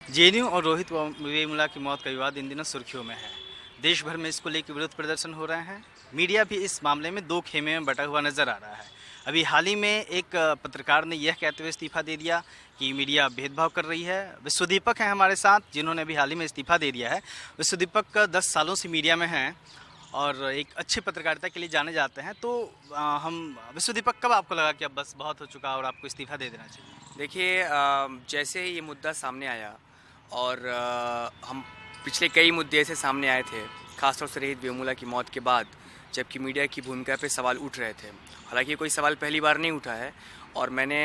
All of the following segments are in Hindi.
जेएनयू और रोहित वेमुला की मौत का विवाद इन दिनों सुर्खियों में है। देश भर में इसको लेकर विरोध प्रदर्शन हो रहे हैं। मीडिया भी इस मामले में दो खेमे में बटा हुआ नजर आ रहा है। अभी हाल ही में एक पत्रकार ने यह कहते हुए इस्तीफा दे दिया कि मीडिया भेदभाव कर रही है। विश्वदीपक हैं हमारे साथ, जिन्होंने अभी हाल ही में इस्तीफा दे दिया है। विश्वदीपक 10 सालों से मीडिया में हैं और एक अच्छी पत्रकारिता के लिए जाने जाते हैं। तो हम विश्वदीपक, कब आपको लगा कि अब बस बहुत हो चुका और आपको इस्तीफा दे देना चाहिए? देखिए, जैसे ही ये मुद्दा सामने आया और हम पिछले कई मुद्दे ऐसे सामने आए थे, खासतौर से रोहित वेमुला की मौत के बाद, जबकि मीडिया की भूमिका पे सवाल उठ रहे थे। हालांकि कोई सवाल पहली बार नहीं उठा है और मैंने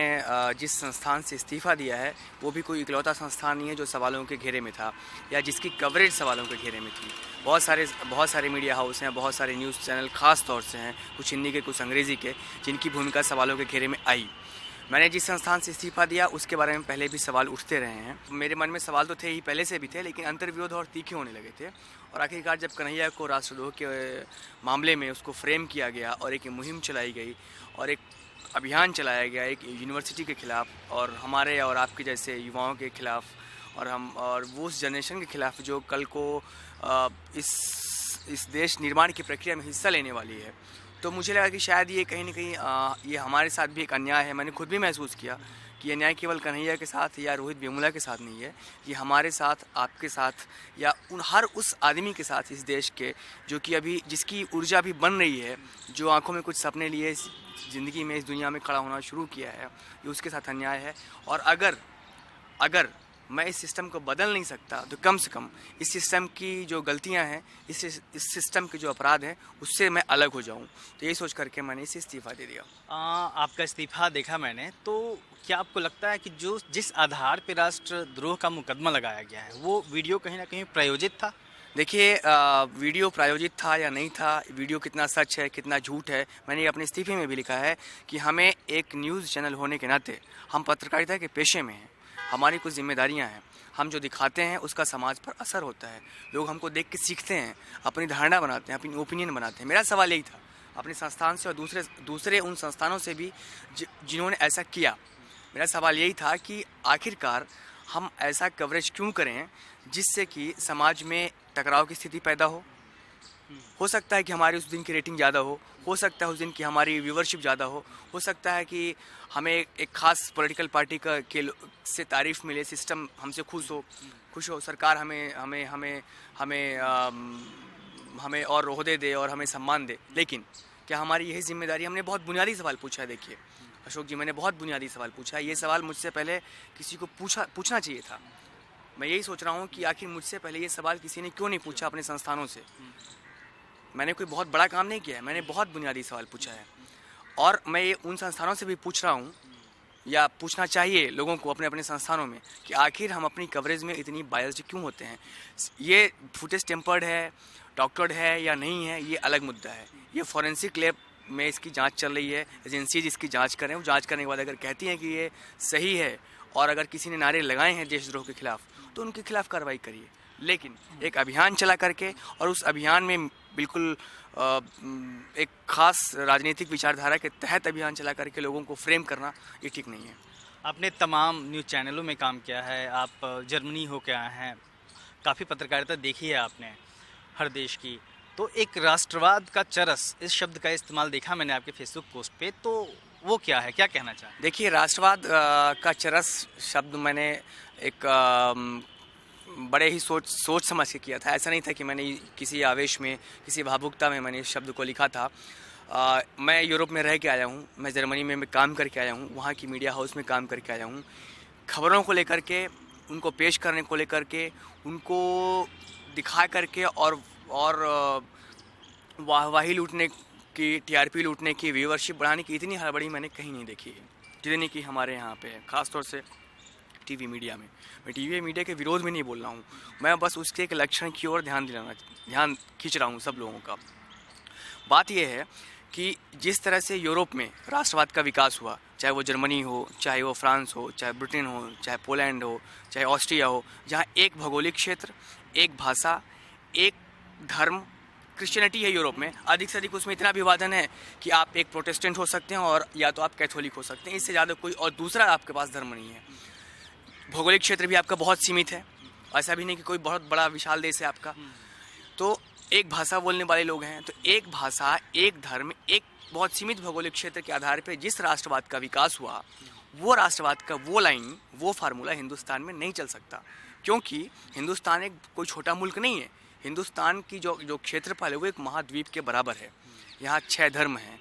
जिस संस्थान से इस्तीफ़ा दिया है वो भी कोई इकलौता संस्थान नहीं है जो सवालों के घेरे में था या जिसकी कवरेज सवालों के घेरे में थी। बहुत सारे मीडिया हाउस हैं, बहुत सारे न्यूज़ चैनल ख़ास तौर से हैं, कुछ हिंदी के कुछ अंग्रेज़ी के, जिनकी भूमिका सवालों के घेरे में आई। मैंने जिस संस्थान से इस्तीफा दिया उसके बारे में पहले भी सवाल उठते रहे हैं। मेरे मन में सवाल तो थे ही, पहले से भी थे, लेकिन अंतर्विरोध और तीखे होने लगे थे। और आखिरकार जब कन्हैया को राष्ट्रद्रोह के मामले में उसको फ्रेम किया गया और एक मुहिम चलाई गई और एक अभियान चलाया गया एक यूनिवर्सिटी के खिलाफ और हमारे और आपके जैसे युवाओं के खिलाफ और वो उस जनरेशन के खिलाफ जो कल को इस देश निर्माण की प्रक्रिया में हिस्सा लेने वाली है, तो मुझे लगा कि शायद ये कहीं ना कहीं ये हमारे साथ भी एक अन्याय है। मैंने खुद भी महसूस किया कि ये न्याय केवल कन्हैया के साथ या रोहित वेमुला के साथ नहीं है, ये हमारे साथ, आपके साथ या हर उस आदमी के साथ इस देश के जो कि अभी जिसकी ऊर्जा भी बन रही है, जो आंखों में कुछ सपने लिए ज़िंदगी में इस दुनिया में खड़ा होना शुरू किया है, ये उसके साथ अन्याय है। और अगर मैं इस सिस्टम को बदल नहीं सकता तो कम से कम इस सिस्टम की जो गलतियां हैं, इस सिस्टम के जो अपराध हैं, उससे मैं अलग हो जाऊं। तो यही सोच करके मैंने इसे इस्तीफ़ा दे दिया। आपका इस्तीफा देखा मैंने, तो क्या आपको लगता है कि जिस आधार पर राष्ट्रद्रोह का मुकदमा लगाया गया है वो वीडियो कहीं ना कहीं प्रायोजित था? देखिए, वीडियो प्रायोजित था या नहीं था, वीडियो कितना सच है कितना झूठ है, मैंने अपने इस्तीफे में भी लिखा है कि हमें एक न्यूज़ चैनल होने के नाते हम पत्रकारिता के पेशे में हैं, हमारी कुछ जिम्मेदारियां हैं। हम जो दिखाते हैं उसका समाज पर असर होता है, लोग हमको देख के सीखते हैं, अपनी धारणा बनाते हैं, अपनी ओपिनियन बनाते हैं। मेरा सवाल यही था अपने संस्थान से और दूसरे उन संस्थानों से भी जिन्होंने ऐसा किया। मेरा सवाल यही था कि आखिरकार हम ऐसा कवरेज क्यों करें जिससे कि समाज में टकराव की स्थिति पैदा हो सकता है कि हमारी उस दिन की रेटिंग ज़्यादा हो सकता है उस दिन की हमारी व्यूवरशिप ज़्यादा हो सकता है कि हमें एक खास पॉलिटिकल पार्टी से तारीफ मिले, सिस्टम हमसे खुश हो, सरकार हमें और ओहदे दे और हमें सम्मान दे। लेकिन क्या हमारी यही जिम्मेदारी? हमने बहुत बुनियादी सवाल पूछा है। देखिए अशोक जी, मैंने बहुत बुनियादी सवाल पूछा है। ये सवाल मुझसे पहले किसी को पूछना चाहिए था। मैं यही सोच रहा हूँ कि आखिर मुझसे पहले ये सवाल किसी ने क्यों नहीं पूछा अपने संस्थानों से। मैंने कोई बहुत बड़ा काम नहीं किया है, मैंने बहुत बुनियादी सवाल पूछा है और मैं ये उन संस्थानों से भी पूछ रहा हूँ या पूछना चाहिए लोगों को अपने अपने संस्थानों में कि आखिर हम अपनी कवरेज में इतनी बायस्ड क्यों होते हैं। ये फुटेज टेम्पर्ड है, डॉक्टर्ड है या नहीं है, ये अलग मुद्दा है। ये फॉरेंसिक लैब में इसकी जांच चल रही है, एजेंसीज इसकी जांच करें। वो जांच करने के बाद अगर कहती हैं कि ये सही है और अगर किसी ने नारे लगाए हैं देशद्रोह के खिलाफ तो उनके खिलाफ कार्रवाई करिए। लेकिन एक अभियान चला करके और उस अभियान में बिल्कुल एक खास राजनीतिक विचारधारा के तहत अभियान चला करके लोगों को फ्रेम करना ये ठीक नहीं है। आपने तमाम न्यूज़ चैनलों में काम किया है, आप जर्मनी होके आए हैं, काफ़ी पत्रकारिता देखी है आपने हर देश की। तो एक राष्ट्रवाद का चरस, इस शब्द का इस्तेमाल देखा मैंने आपके फेसबुक पोस्ट पे, तो वो क्या है, क्या कहना चाहें? देखिए, राष्ट्रवाद का चरस शब्द मैंने एक बड़े ही सोच समझ के किया था। ऐसा नहीं था कि मैंने किसी आवेश में, किसी भावुकता में मैंने इस शब्द को लिखा था। मैं यूरोप में रह के आया हूँ, मैं जर्मनी में काम करके आया हूँ, वहाँ की मीडिया हाउस में काम करके आया हूँ। खबरों को लेकर के, उनको पेश करने को लेकर के, उनको दिखा करके और वाहवाही लूटने की, टीआरपी लूटने की, व्यूअरशिप बढ़ाने की इतनी हड़बड़ी मैंने कहीं नहीं देखी है जितनी कि हमारे यहाँ पे है, ख़ासतौर से टीवी मीडिया में। मैं टीवी मीडिया के विरोध में नहीं बोल रहा हूँ, मैं बस उसके एक लक्षण की ओर ध्यान खींच रहा हूँ सब लोगों का। बात यह है कि जिस तरह से यूरोप में राष्ट्रवाद का विकास हुआ, चाहे वो जर्मनी हो, चाहे वो फ्रांस हो, चाहे ब्रिटेन हो, चाहे पोलैंड हो, चाहे ऑस्ट्रिया हो, जहाँ एक भौगोलिक क्षेत्र, एक भाषा, एक धर्म, क्रिश्चियनिटी है यूरोप में, अधिक से अधिक उसमें इतना विभाजन है कि आप एक प्रोटेस्टेंट हो सकते हैं और या तो आप कैथोलिक हो सकते हैं, इससे ज़्यादा कोई और दूसरा आपके पास धर्म नहीं है। भौगोलिक क्षेत्र भी आपका बहुत सीमित है, ऐसा भी नहीं कि कोई बहुत बड़ा विशाल देश है आपका। तो एक भाषा बोलने वाले लोग हैं, तो एक भाषा, एक धर्म, एक बहुत सीमित भौगोलिक क्षेत्र के आधार पर जिस राष्ट्रवाद का विकास हुआ, वो राष्ट्रवाद का वो लाइन, वो फार्मूला हिंदुस्तान में नहीं चल सकता, क्योंकि हिंदुस्तान एक कोई छोटा मुल्क नहीं है। हिंदुस्तान की जो क्षेत्रफल है वो एक महाद्वीप के बराबर है। यहाँ 6 धर्म हैं,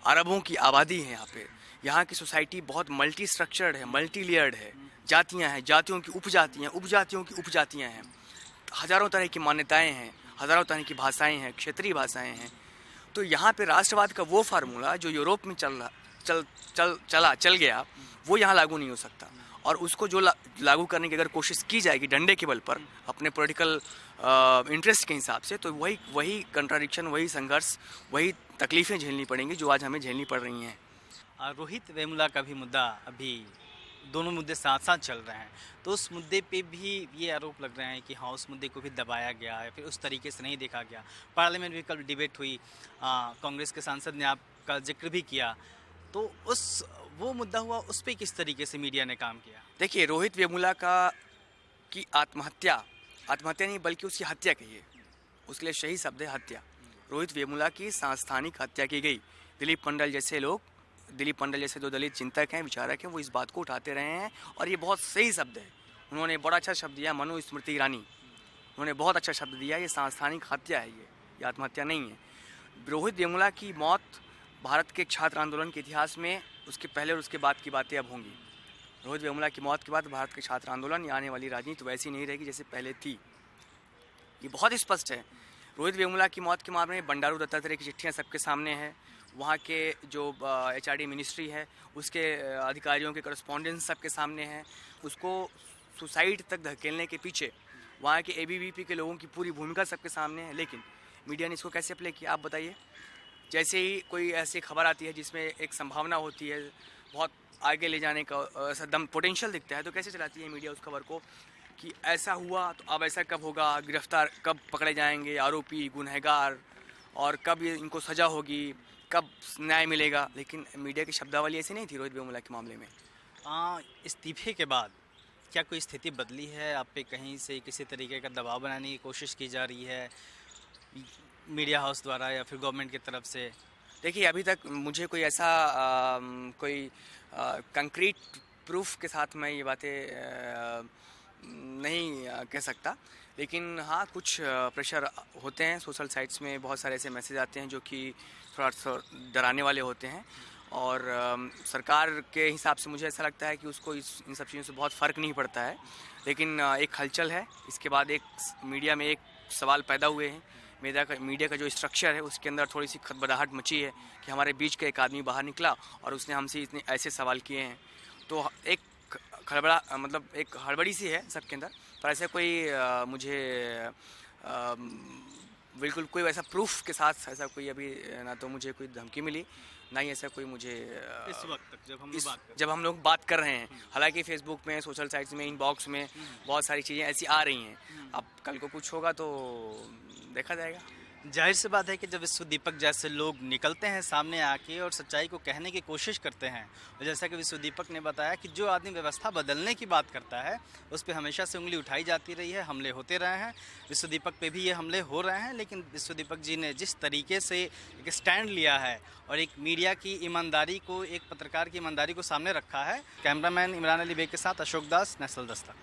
अरबों की आबादी है यहाँ पे। यहाँ की सोसाइटी बहुत मल्टी स्ट्रक्चर्ड है, मल्टी लेयर्ड है। जातियाँ हैं, जातियों की उपजातियाँ, उपजातियों की उपजातियाँ हैं, हज़ारों तरह की मान्यताएँ हैं, हज़ारों तरह की भाषाएँ हैं, क्षेत्रीय भाषाएँ हैं। तो यहाँ पे राष्ट्रवाद का वो फार्मूला जो यूरोप में चल गया, वो यहाँ लागू नहीं हो सकता। और उसको जो लागू करने की अगर कोशिश की जाएगी डंडे के बल पर, अपने पॉलिटिकल इंटरेस्ट के हिसाब से, तो वही कंट्राडिक्शन, वही संघर्ष, वही तकलीफ़ें झेलनी पड़ेंगी जो आज हमें झेलनी पड़ रही हैं। रोहित वेमुला का भी मुद्दा, अभी दोनों मुद्दे साथ साथ चल रहे हैं, तो उस मुद्दे पे भी ये आरोप लग रहे हैं कि हाँ, उस मुद्दे को भी दबाया गया है, फिर उस तरीके से नहीं देखा गया। पार्लियामेंट में कल डिबेट हुई, कांग्रेस के सांसद ने आपका जिक्र भी किया, तो वो मुद्दा हुआ, उस पर किस तरीके से मीडिया ने काम किया? देखिए, रोहित वेमुला की आत्महत्या नहीं बल्कि उसकी हत्या कहिए, उसके लिए सही शब्द है हत्या। रोहित वेमुला की सांस्थानिक हत्या की गई। दिलीप पंडल जैसे जो दलित चिंतक हैं, विचारक हैं, वो इस बात को उठाते रहे हैं और ये बहुत सही शब्द है। उन्होंने बड़ा अच्छा शब्द दिया, मनुस्मृति ईरानी, उन्होंने बहुत अच्छा शब्द दिया। ये सांस्थानिक हत्या है, ये आत्महत्या नहीं है। रोहित वेमुला की मौत भारत के छात्र आंदोलन के इतिहास में उसके पहले और उसके बाद की बातें अब होंगी। रोहित वेमुला की मौत के बाद भारत के छात्र आंदोलन या आने वाली राजनीति वैसी नहीं रहेगी जैसे पहले थी, ये बहुत स्पष्ट है। रोहित वेमुला की मौत के मामले में बंडारू दत्तात्रेय की चिट्ठियाँ सबके सामने हैं। वहाँ के जो HRD मिनिस्ट्री है, उसके अधिकारियों के करस्पॉन्डेंस सबके सामने हैं। उसको सुसाइड तक धकेलने के पीछे वहाँ के ABVP के लोगों की पूरी भूमिका सबके सामने है। लेकिन मीडिया ने इसको कैसे प्ले किया, आप बताइए? जैसे ही कोई ऐसी खबर आती है जिसमें एक संभावना होती है, बहुत आगे ले जाने का ऐसा दम पोटेंशियल दिखता है, तो कैसे चलाती है मीडिया उस खबर को कि ऐसा हुआ तो अब ऐसा कब होगा, गिरफ्तार कब पकड़े जाएंगे आरोपी, गुनहगार, और कब इनको सज़ा होगी, कब न्याय मिलेगा। लेकिन मीडिया की शब्दावली ऐसी नहीं थी रोहित वेमुला के मामले में। इस्तीफे के बाद क्या कोई स्थिति बदली है? आप पे कहीं से किसी तरीके का दबाव बनाने की कोशिश की जा रही है मीडिया हाउस द्वारा या फिर गवर्नमेंट की तरफ से? देखिए, अभी तक मुझे कोई ऐसा कोई कंक्रीट प्रूफ के साथ मैं ये बातें नहीं कह सकता, लेकिन हाँ, कुछ प्रेशर होते हैं सोशल साइट्स में। बहुत सारे ऐसे मैसेज आते हैं जो कि थोड़ा डराने वाले होते हैं, और सरकार के हिसाब से मुझे ऐसा लगता है कि उसको इन सब चीज़ों से बहुत फ़र्क नहीं पड़ता है। लेकिन एक हलचल है, इसके बाद एक मीडिया में एक सवाल पैदा हुए हैं। मीडिया का जो स्ट्रक्चर है उसके अंदर थोड़ी सी खदबदाहट मची है कि हमारे बीच का एक आदमी बाहर निकला और उसने हमसे इतने ऐसे सवाल किए हैं। तो एक एक हड़बड़ी सी है सबके अंदर, पर ऐसा कोई मुझे बिल्कुल कोई ऐसा प्रूफ के साथ ऐसा कोई अभी ना तो मुझे कोई धमकी मिली, ना ही ऐसा कोई मुझे इस वक्त तक जब हम लोग बात कर रहे हैं। हालांकि फेसबुक में, सोशल साइट्स में, इनबॉक्स में बहुत सारी चीज़ें ऐसी आ रही हैं। अब कल को कुछ होगा तो देखा जाएगा। जाहिर सी बात है कि जब विश्वदीपक जैसे लोग निकलते हैं सामने आके और सच्चाई को कहने की कोशिश करते हैं, और जैसा कि विश्वदीपक ने बताया कि जो आदमी व्यवस्था बदलने की बात करता है उस पर हमेशा से उंगली उठाई जाती रही है, हमले होते रहे हैं। विश्वदीपक पे भी ये हमले हो रहे हैं, लेकिन विश्वदीपक जी ने जिस तरीके से एक स्टैंड लिया है और एक मीडिया की ईमानदारी को, एक पत्रकार की ईमानदारी को सामने रखा है। कैमरामैन इमरान अली बेग के साथ अशोक दास, नेशनल दस्तक।